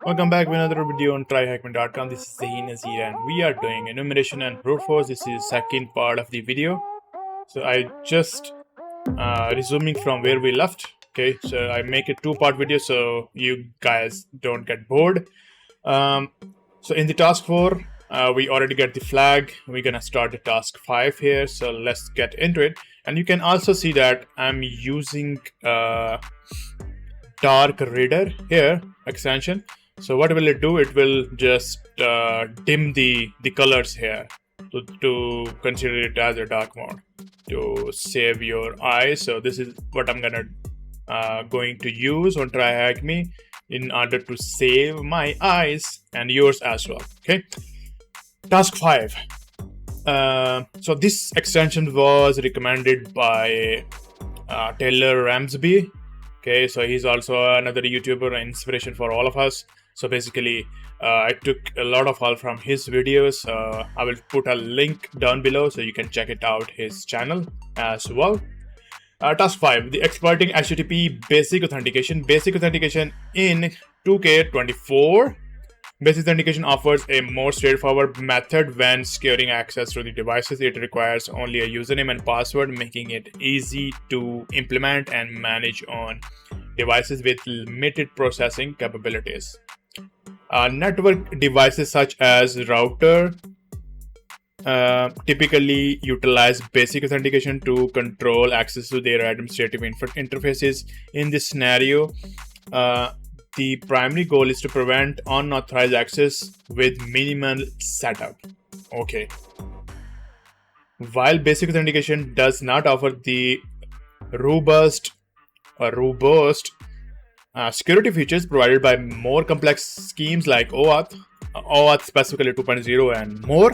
Welcome back with another video on TryHackMe.com. This is Zahin Nazir and we are doing enumeration and brute force. This is the second part of the video. So I just resuming from where we left. Okay, so I make a two-part video so you guys don't get bored. So in the task 4, we already get the flag. We're gonna start the task 5 here. So let's get into it. And you can also see that I'm using dark reader here extension. So what will it do? It will just dim the colors here to consider it as a dark mode to save your eyes. So this is what I'm going to use on TryHackMe in order to save my eyes and yours as well. Okay, task 5. So this extension was recommended by Taylor Ramsby. Okay, so he's also another YouTuber and inspiration for all of us. So basically, I took a lot of help from his videos. I will put a link down below so you can check it out, his channel as well. Task 5, the exploiting HTTP basic authentication. Basic authentication in 2K24. Basic authentication offers a more straightforward method when securing access to the devices. It requires only a username and password, making it easy to implement and manage on devices with limited processing capabilities. Network devices such as router typically utilize basic authentication to control access to their administrative interfaces. In this scenario, the primary goal is to prevent unauthorized access with minimal setup. Okay. While basic authentication does not offer the robust security features provided by more complex schemes like OAuth specifically 2.0 and more.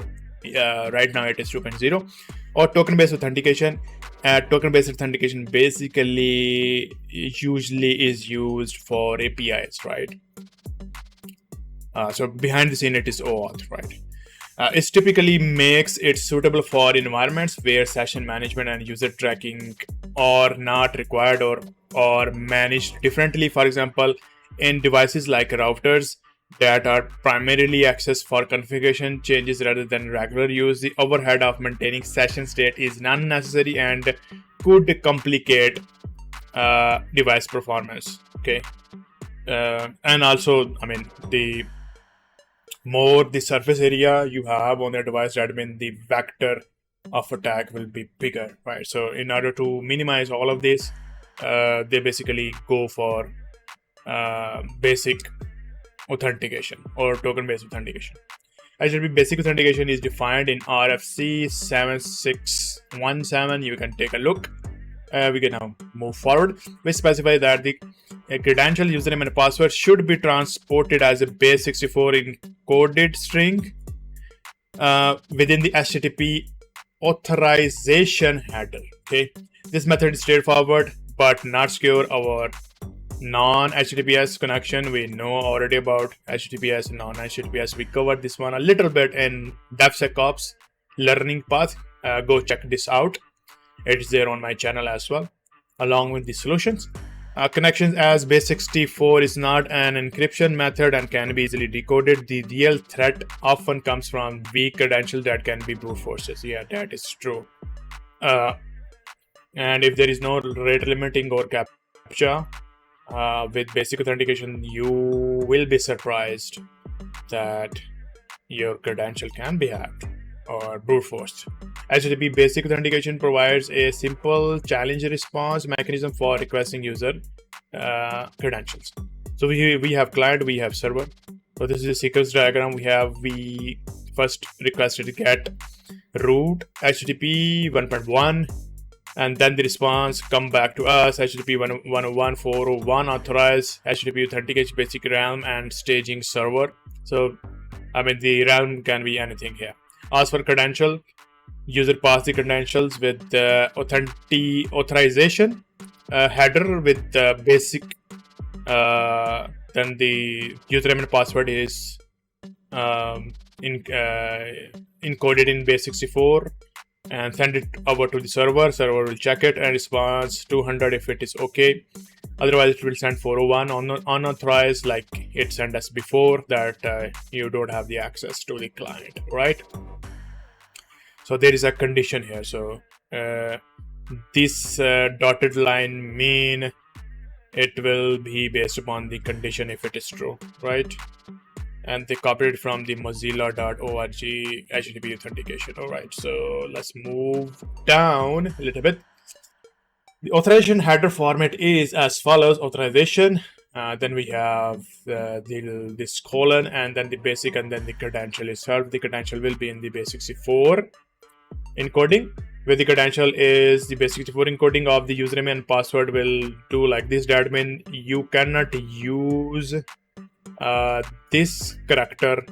Right now it is 2.0, or token-based authentication. Token-based authentication basically usually is used for APIs, right? So behind the scene it is OAuth, right? It typically makes it suitable for environments where session management and user tracking are not required or managed differently. For example, in devices like routers that are primarily accessed for configuration changes rather than regular use, the overhead of maintaining session state is unnecessary and could complicate device performance. Okay, and also, I mean, the more the surface area you have on the device, that means the vector of attack will be bigger, right? So in order to minimize all of this, they basically go for basic authentication or token-based authentication. HTTP basic authentication is defined in RFC 7617. You can take a look. We can now move forward. We specify that the credential, username, and password should be transported as a base64 encoded string within the HTTP authorization header. Okay, this method is straightforward but not secure. Our non-HTTPS connection, we know already about HTTPS and non-HTTPS. We covered this one a little bit in DevSecOps learning path. Go check this out. It's there on my channel as well, along with the solutions. Connections as base64 is not an encryption method and can be easily decoded. The real threat often comes from weak credentials that can be brute forces. Yeah, that is true. And if there is no rate limiting or CAPTCHA with basic authentication, you will be surprised that your credential can be hacked or brute forced. HTTP basic authentication provides a simple challenge response mechanism for requesting user credentials. So we have client, we have server. So this is a sequence diagram. We first requested get root HTTP 1.1, and then the response come back to us HTTP 101.401 authorized HTTP authentication basic realm and staging server. So I mean, the realm can be anything here. Ask for credential. User pass the credentials with the authorization header with the basic. Then the username and password is encoded in base64, and send it over to the server. Server will check it and responds 200 if it is okay. Otherwise it will send 401 unauthorized, like it sent us before, that you don't have the access to the client, right? So there is a condition here. So this dotted line mean it will be based upon the condition if it is true, right? And they copied it from the mozilla.org HTTP authentication. All right, so let's move down a little bit. The authorization header format is as follows: authorization, then we have this colon, and then the basic, and then the credential itself. The credential will be in the base64 encoding, where the credential is the base64 encoding of the username and password will do like this. That means you cannot use this character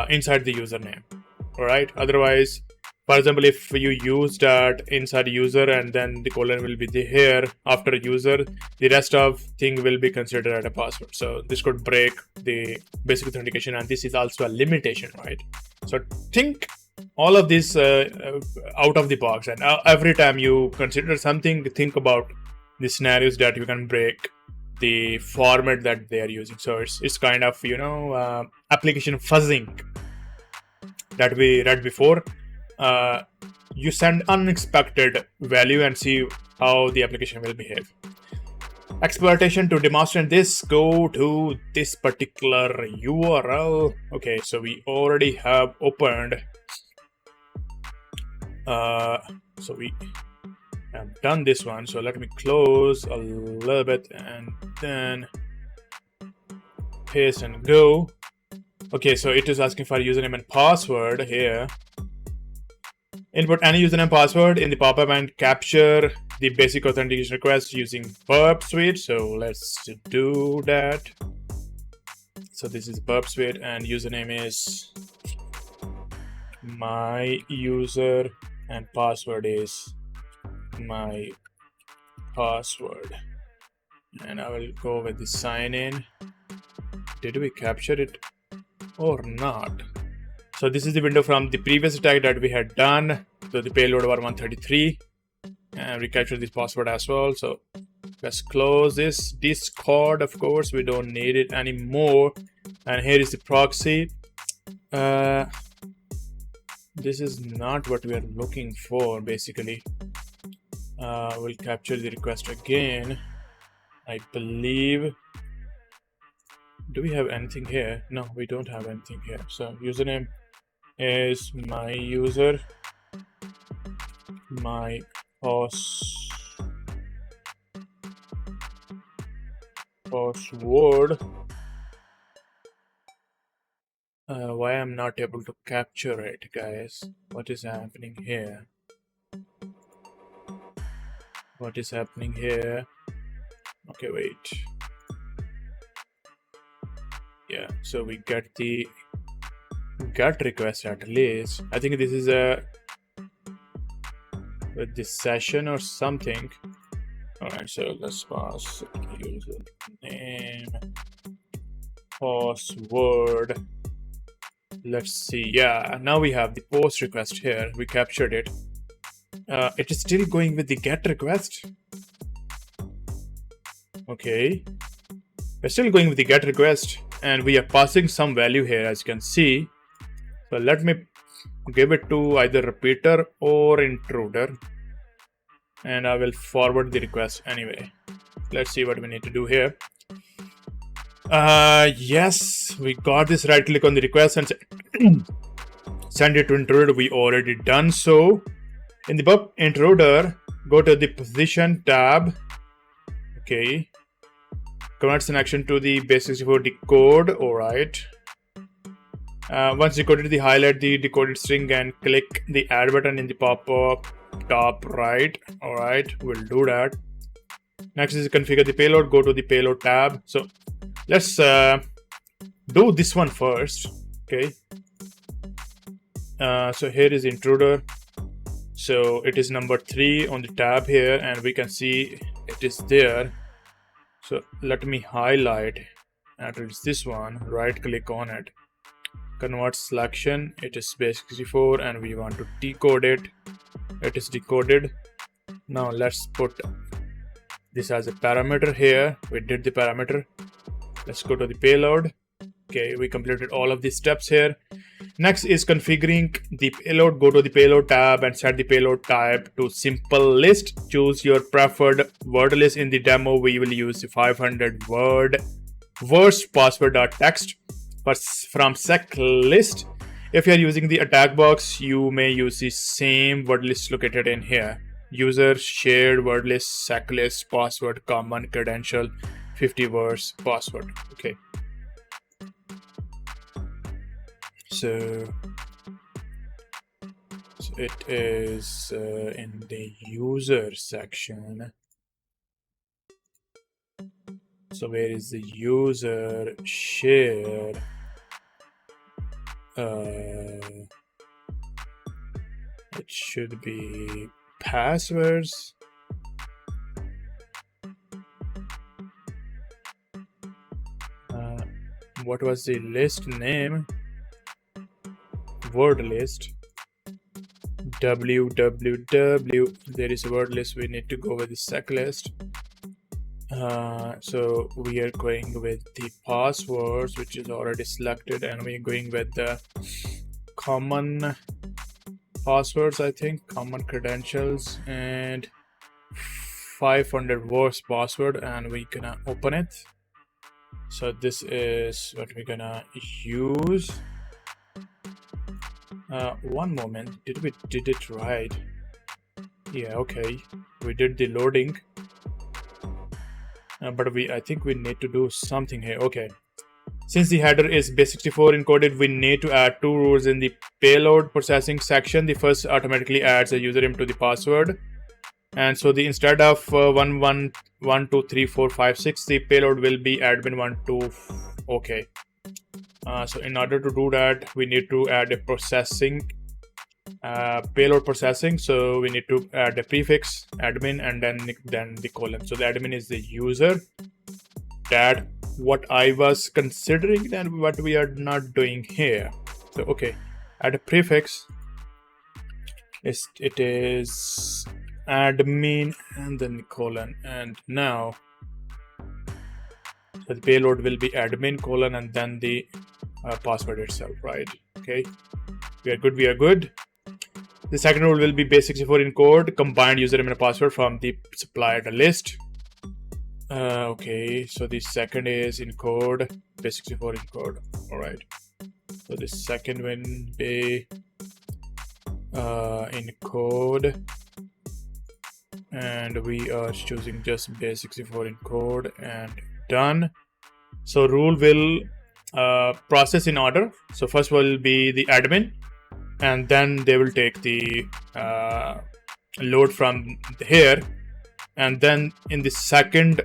inside the username. All right, otherwise, for example, if you use that inside user and then the colon will be here after user, the rest of thing will be considered as a password. So this could break the basic authentication, and this is also a limitation, right? So think all of this out of the box, and every time you consider something, think about the scenarios that you can break the format that they are using. So it's kind of, you know, application fuzzing that we read before. You send unexpected value and see how the application will behave. Exploitation: to demonstrate this, go to this particular URL. Okay, so we already have opened. So we have done this one. So let me close a little bit and then paste and go. Okay, so it is asking for username and password here. Input any username and password in the pop-up and capture the basic authentication request using Burp suite. So let's do that. So this is Burp suite, and username is my user and password is my password. And I will go with the sign in. Did we capture it or not? So this is the window from the previous attack that we had done. So the payload was 133, and we captured this password as well. So let's close this Discord. Of course, we don't need it anymore. And here is the proxy. This is not what we are looking for, basically. We'll capture the request again, I believe. Do we have anything here? No, we don't have anything here. So username is my user, my password. Why I'm not able to capture it, guys? What is happening here? What is happening here? Okay, wait. Yeah, so we get the GET request at least. I think this is a with this session or something. Alright, so let's pass username, password. Let's see. Yeah, now we have the post request here. We captured it. It is still going with the GET request. Okay, we're still going with the GET request, and we are passing some value here, as you can see. So let me give it to either repeater or intruder, and I will forward the request anyway. Let's see what we need to do here. Yes, we got this. Right click on the request and send it to intruder. We already done so. In the Burp intruder, go to the position tab. Okay, converts an action to the base64 decode. All right. Once decoded, the highlight the decoded string and click the add button in the pop-up top right. All right, we'll do that. Next is configure the payload. Go to the payload tab. So let's do this one first. Okay. So here is intruder. So it is number 3 on the tab here, and we can see it is there. So let me highlight, and it's this one. Right click on it. Convert selection. It is base64, and we want to decode it. It is decoded. Now let's put This has a parameter here. We did the parameter. Let's go to the payload. Okay, we completed all of these steps here. Next is configuring the payload. Go to the payload tab and set the payload type to simple list. Choose your preferred word list. In the demo, we will use the 500 words password.txt from sec list. If you are using the attack box, you may use the same word list located in here. User, shared word list, sec list, password, common, credential, 50 words, password. Okay. So it is in the user section. So where is the user share? It should be passwords. What was the list name? Word list. www. There is a word list. We need to go with the sec list. So we are going with the passwords, which is already selected, and we're going with the common passwords, I think, common credentials, and 500 words password, and we're gonna open it. So this is what we're gonna use. One moment, did it right? Yeah, okay, we did the loading. But I think we need to do something here. Okay, since the header is base64 encoded, we need to add two rules in the payload processing section. The first automatically adds a username to the password, and so the instead of 11123456, the payload will be admin12. Okay, so in order to do that, we need to add a processing payload processing. So we need to add a prefix admin and then the colon. So the admin is the user. That what I was considering and what we are not doing here. So okay, add a prefix. It is admin and then the colon, and now the payload will be admin colon and then the password itself, right? Okay, we are good. The second rule will be base64 encode combined username and password from the supplier list. Okay, so the second is encode base64 encode. All right, so the second will be encode, and we are choosing just base64 encode and done. So rule will process in order. So first will be the admin, and then they will take the load from here, and then in the second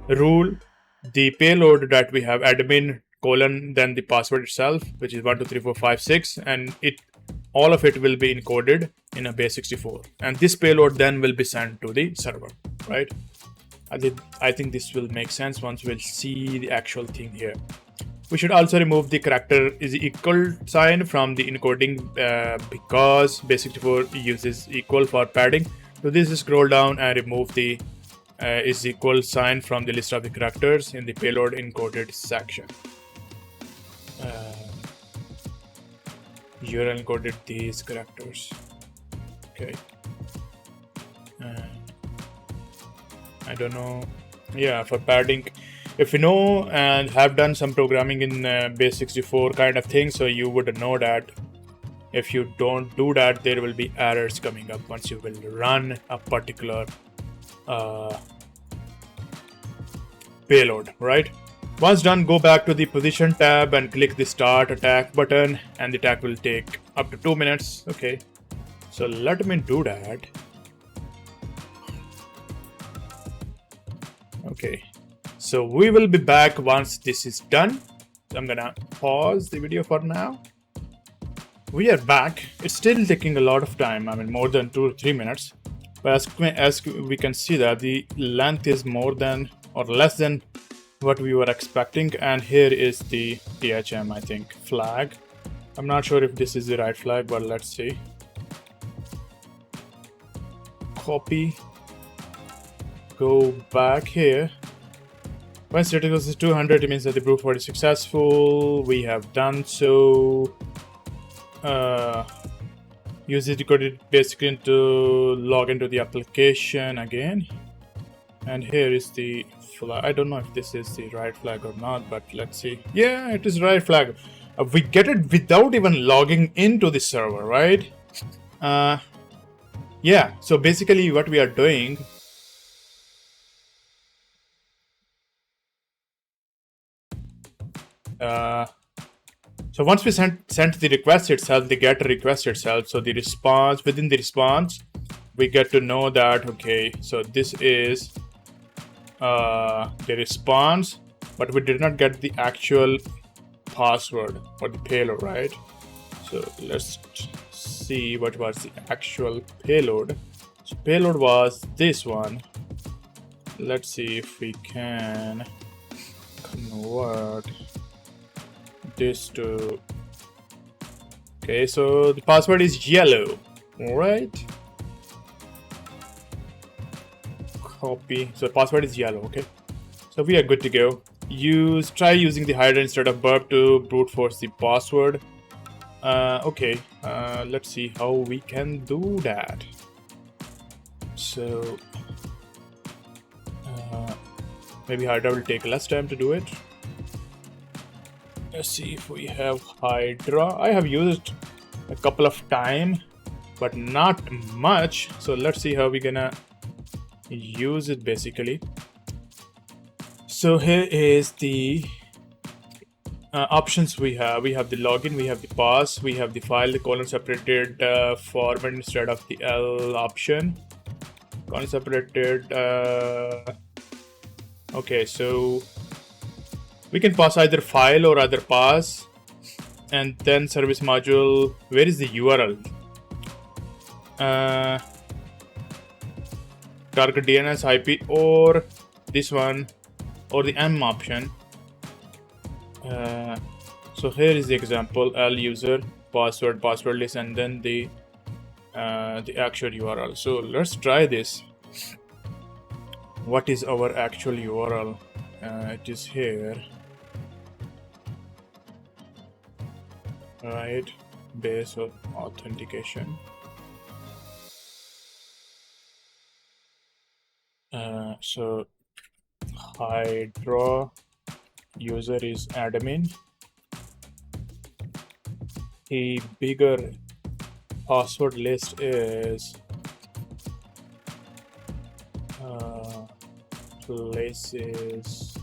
rule, the payload that we have admin colon then the password itself, which is 123456, and all of it will be encoded in a base64, and this payload then will be sent to the server, right? I think this will make sense once we'll see the actual thing here. We should also remove the character is equal sign from the encoding because base64 uses equal for padding. So this is scroll down and remove the is equal sign from the list of the characters in the payload encoded section. You encoded these characters. Okay. I don't know. Yeah, for padding, if you know and have done some programming in base64 kind of thing, so you would know that if you don't do that, there will be errors coming up once you will run a particular payload, right? Once done, go back to the position tab and click the start attack button, and the attack will take up to 2 minutes. Okay, so let me do that. Okay, so we will be back once this is done. So I'm gonna pause the video for now. We are back. It's still taking a lot of time. I mean, more than 2 or 3 minutes. But as we can see that the length is more than or less than what we were expecting. And here is the THM, I think, flag. I'm not sure if this is the right flag, but let's see. Copy. go back here. When status is 200, it means that the brute force is successful. We have done so. Use the decoded base screen to log into the application again. And here is the flag. I don't know if this is the right flag or not, but let's see. Yeah, it is right flag. We get it without even logging into the server, right? Yeah, so basically what we are doing, so once we sent the request itself, the get request itself, so the response, within the response, we get to know that, okay, so this is the response, but we did not get the actual password or the payload, right? So let's see what was the actual payload. So payload was this one. Let's see if we can convert this to, okay, so the password is yellow, all right? Copy, so password is yellow, okay? So we are good to go. Try using the Hydra instead of Burp to brute force the password. Okay, let's see how we can do that. So maybe Hydra will take less time to do it. Let's see if we have Hydra. I have used a couple of times, but not much. So let's see how we're gonna use it basically. So here is the options we have. We have the login, we have the pass, we have the file, the colon separated format instead of the L option. Colon separated. Okay, so we can pass either file or either pass, and then service module. Where is the URL? Target DNS IP or this one or the M option. So here is the example: L user password list, and then the actual URL. So let's try this. What is our actual URL? It is here. Right, base of authentication. So Hydra user is admin. The bigger password list is places.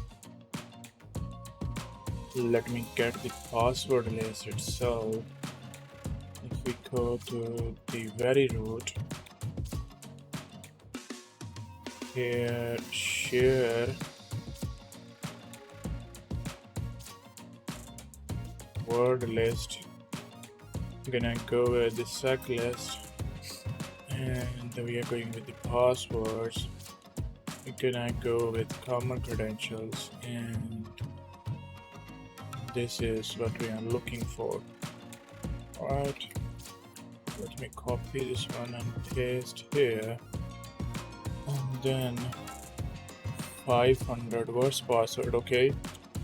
Let me get the password list itself. If we go to the very root, here, share word list, I'm gonna go with the sec list, and we are going with the passwords. We're gonna go with common credentials, and this is what we are looking for. Alright, let me copy this one and paste here, and then 500 words password. Okay,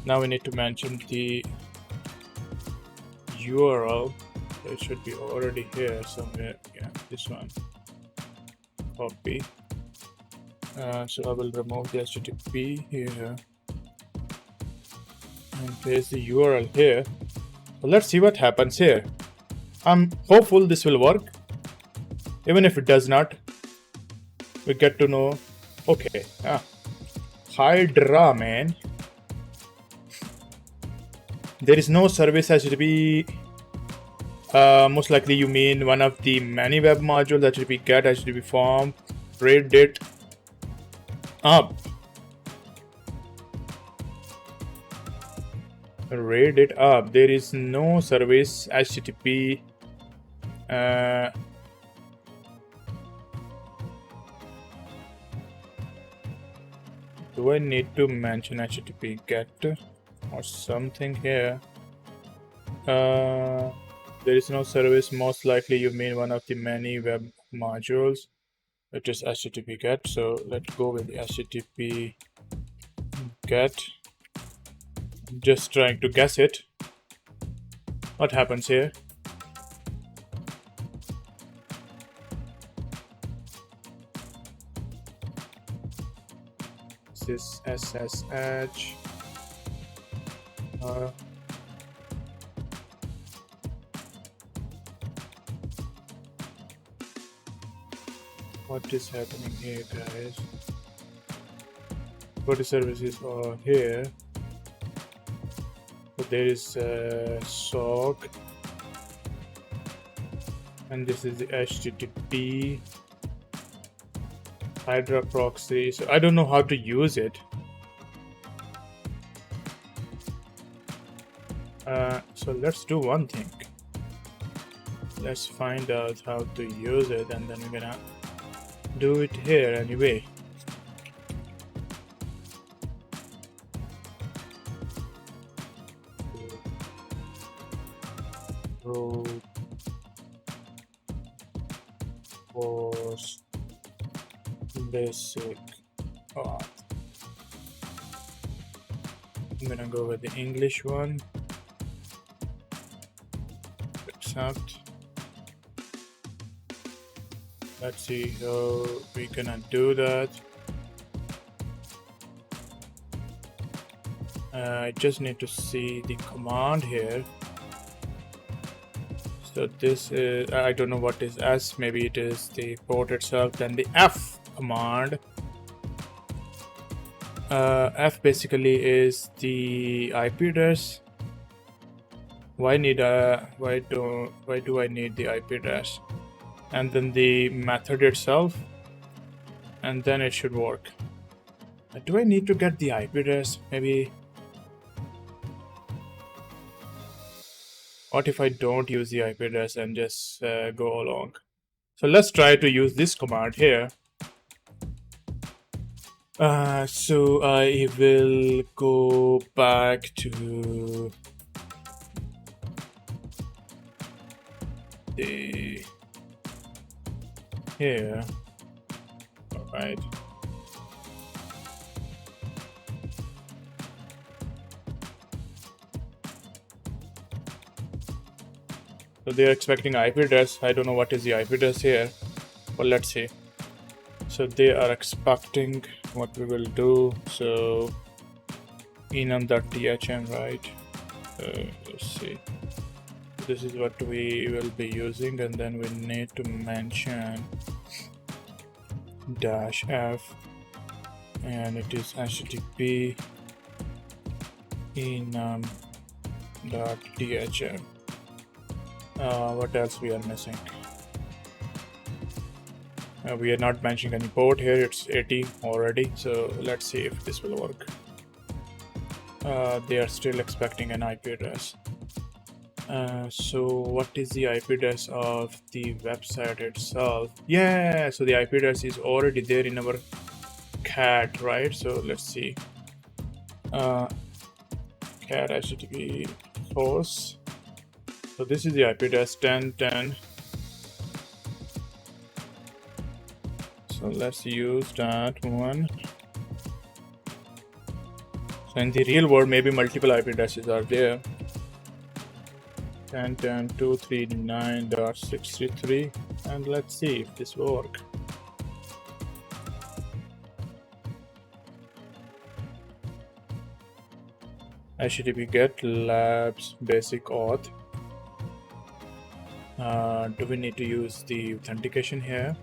now we need to mention the URL. It should be already here somewhere. Yeah, this one. Copy. So I will remove the HTTP here and paste the URL here. So let's see what happens here. I'm hopeful this will work. Even if it does not, we get to know. Okay, Hydra, man. There is no service HTTP. Most likely you mean one of the many web modules, HTTP get, HTTP form, read it up. Read it up. There is no service HTTP. Do I need to mention HTTP get or something here? There is no service. Most likely you mean one of the many web modules. It is HTTP get. So let's go with the HTTP get. Just trying to guess it. What happens here? This is SSH. What is happening here, guys? What the services are here? So there is a SOC, and this is the HTTP Hydra proxy. So I don't know how to use it. So let's do one thing. Let's find out how to use it, and then we're gonna do it here anyway. Was basic auth. I'm gonna go with the English one. Accept. Let's see how we gonna do that. I just need to see the command here. So this is, I don't know what is S, maybe it is the port itself. Then the F command. F basically is the IP address. Why do I need the IP address? And then the method itself, and then it should work. Do I need to get the IP address? Maybe. What if I don't use the IP address and just go along? So let's try to use this command here. So I will go back to the here. All right. So they are expecting IP address. I don't know what is the IP address here, but let's see. So they are expecting what we will do. So enum.thm, right? Let's see. This is what we will be using, and then we need to mention -f, and it is HTTP enum.thm. What else we are missing? We are not mentioning any port here. It's 80 already, so let's see if this will work. They are still expecting an IP address. So what is the IP address of the website itself? Yeah, so the IP address is already there in our cat, right? So let's see. Cat HTTP force. So this is the IP address 1010. So let's use that one. So in the real world, maybe multiple IP addresses are there. 10.10.239.633, and let's see if this will work. HTTP get labs basic auth. Do we need to use the authentication here,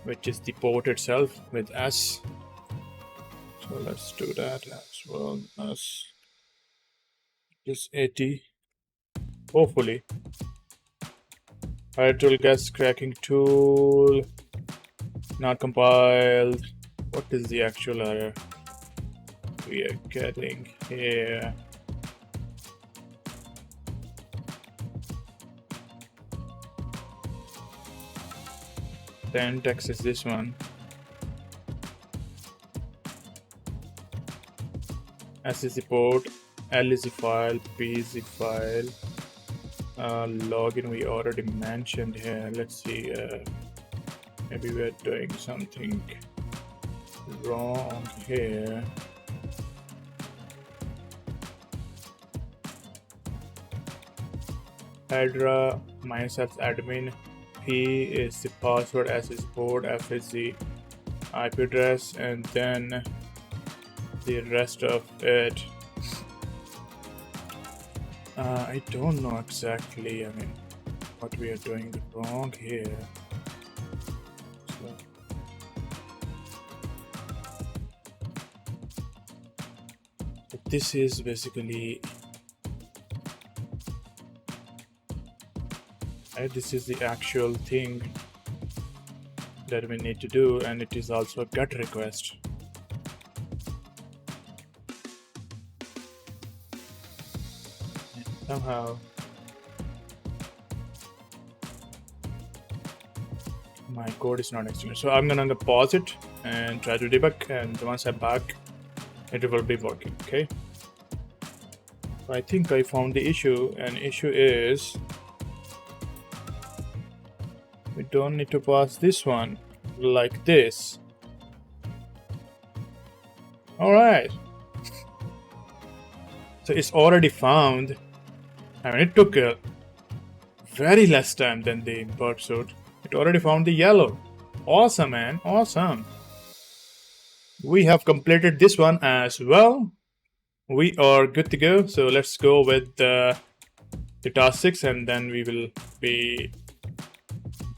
which is the port itself with S? So let's do that as well. As is 80. Hopefully. Hydra gas cracking tool. Not compiled. What is the actual error we are getting here? Then text is this one. S is the port, L is the file, P is the file. Login we already mentioned here. Let's see. Maybe we're doing something wrong here. Hydra myself admin. P is the password, S is board, F is the IP address, and then the rest of it. I don't know exactly, what we are doing wrong here. So this is basically, this is the actual thing that we need to do, and it is also a GET request. Somehow my code is not executed, so I'm gonna pause it and try to debug, and once I'm back it will be working. Okay, I think I found the issue, and issue is we don't need to pass this one like this. All right, so it's already found. It took a very less time than the Burp suit. It already found the yellow. Awesome, man. Awesome. We have completed this one as well. We are good to go. So let's go with the task 6, and then we will be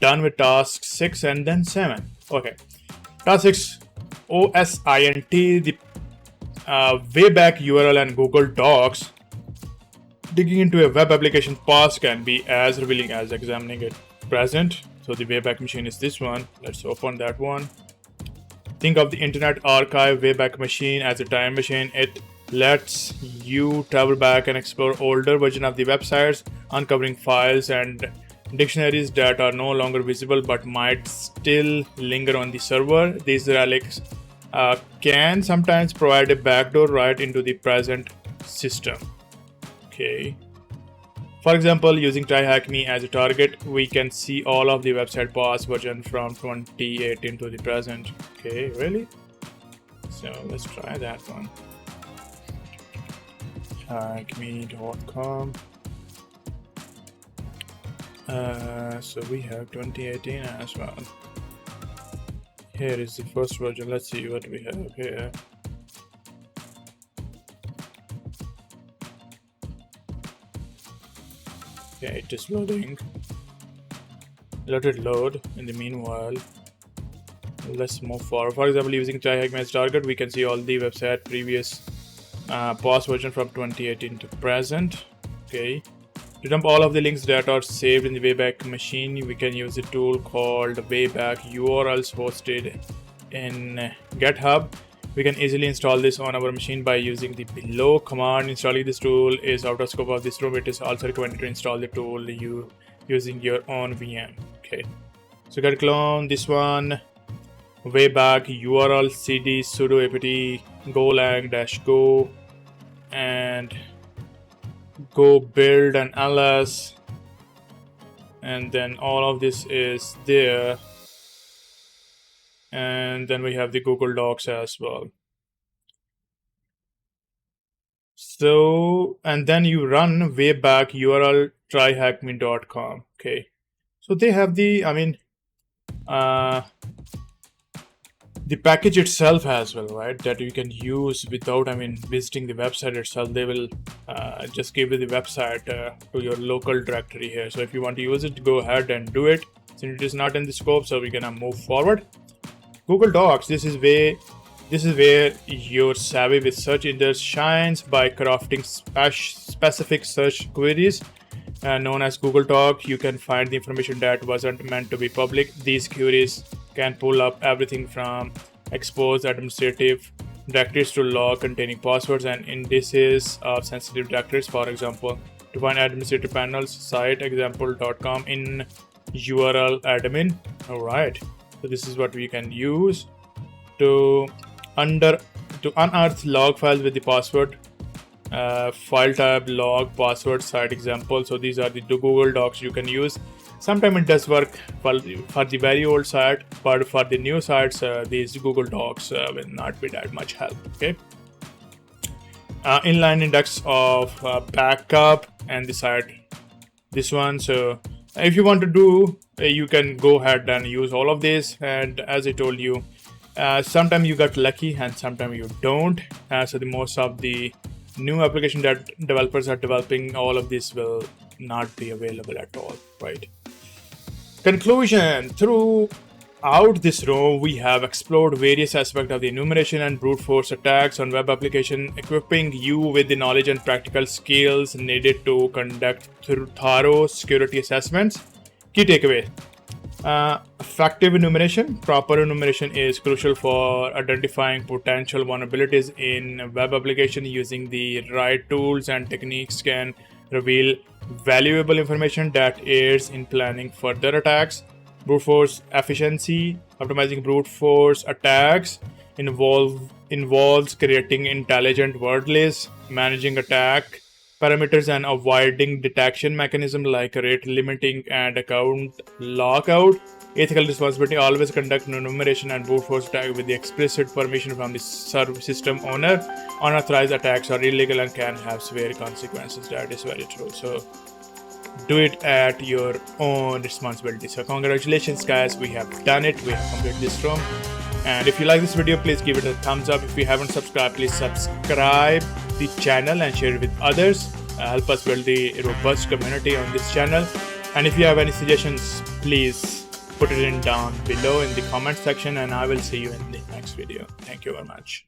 done with task 6 and then 7. Okay. Task 6, OSINT, the Wayback URL and Google Docs. Digging into a web application past can be as revealing as examining it present. So the Wayback Machine is this one. Let's open that one. Think of the Internet Archive Wayback Machine as a time machine. It lets you travel back and explore older versions of the websites, uncovering files and dictionaries that are no longer visible but might still linger on the server. These relics can sometimes provide a backdoor right into the present system. Okay. For example, using TryHackMe as a target, we can see all of the website past version from 2018 to the present. Okay, really? So let's try that one. TryHackMe.com. So we have 2018 as well. Here is the first version. Let's see what we have here. Okay, it is loading. Let it load. In the meanwhile, let's move forward. For example, using TryHackMe as target, we can see all the website previous past version from 2018 to present. Okay. To dump all of the links that are saved in the Wayback Machine, we can use a tool called Wayback URLs hosted in GitHub. We can easily install this on our machine by using the below command. Installing this tool is out of scope of this room. It is also recommended to install the tool using your own VM. Okay, so get clone this one, Wayback URL cd sudo apt golang-go, and go build an ls, and then all of this is there. And then we have the Google Docs as well. So, and then you run Wayback URL TryHackMe.com. Okay. So they have the, the package itself as well, right? That you can use without, visiting the website itself. They will just give you the website to your local directory here. So if you want to use it, go ahead and do it. Since it is not in the scope, so we're gonna move forward. Google Docs, this is where your savvy with search engine shines by crafting specific search queries known as Google Doc. You can find the information that wasn't meant to be public. These queries can pull up everything from exposed administrative directories to log containing passwords and indices of sensitive directories. For example, to find administrative panels, cite example.com in URL admin. All right. So this is what we can use to unearth log files with the password file tab, log, password, site example. So these are the Google Docs you can use. Sometimes it does work for the very old site, but for the new sites, these Google Docs will not be that much help. Okay. Inline index of backup and the site, this one. So if you want to do, you can go ahead and use all of this. And as I told you, sometimes you got lucky and sometimes you don't. So the most of the new application that developers are developing, all of this will not be available at all, right? Conclusion: throughout this row, we have explored various aspects of the enumeration and brute force attacks on web application, equipping you with the knowledge and practical skills needed to conduct thorough security assessments. Key takeaway: effective enumeration. Proper enumeration is crucial for identifying potential vulnerabilities in web application. Using the right tools and techniques can reveal valuable information that aids in planning further attacks. Brute force efficiency. Optimizing brute force attacks involves creating intelligent word lists, managing attack parameters, and avoiding detection mechanisms like rate limiting and account lockout. Ethical responsibility: always conduct enumeration and brute force attack with the explicit permission from the system owner. Unauthorized attacks are illegal and can have severe consequences. That is very true. So do it at your own responsibility. So congratulations guys, we have done it. We have completed this room. And if you like this video, please give it a thumbs up. If you haven't subscribed, please subscribe the channel and share it with others. Help us build the robust community on this channel. And if you have any suggestions, please put it in down below in the comment section, and I will see you in the next video. Thank you very much.